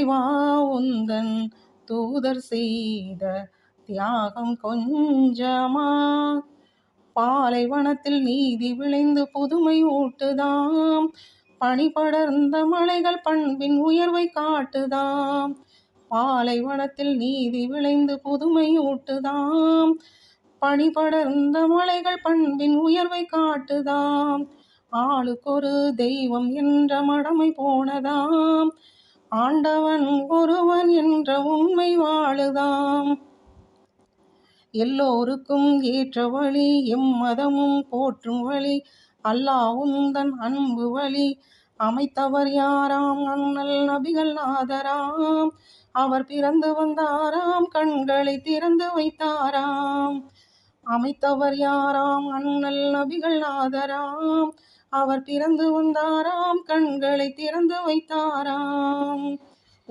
இறைவா உந்தன் தூதர் செய்த தியாகம் கொஞ்சமா? பாலைவனத்தில் நீதி விளைந்து புதுமை ஊட்டுதாம். பனி படர்ந்த மலைகள் பண்பின் உயர்வை காட்டுதாம். பாலைவனத்தில் நீதி விளைந்து புதுமை ஊட்டுதாம். பனி படர்ந்த மலைகள் பண்பின் உயர்வை காட்டுதாம். ஆளுக்கொரு தெய்வம் என்ற மடமை போனதாம். ஆண்டவன் ஒருவன் என்ற உண்மை வாழுதாம். எல்லோருக்கும் ஏற்ற வழி எம்மதமும் போற்றும் வழி. அல்லாஹ் உந்தன் அன்பு வழி. அமைத்தவர் யாராம்? அண்ணல் நபிகள் நாதராம். அவர் பிறந்து வந்தாராம், கண்களை திறந்து வைத்தாராம். அமைத்தவர் யாராம்? அண்ணல் நபிகள் நாதராம். அவர் பிறந்து வந்தாராம், கண்களை திறந்து வைத்தாராம்.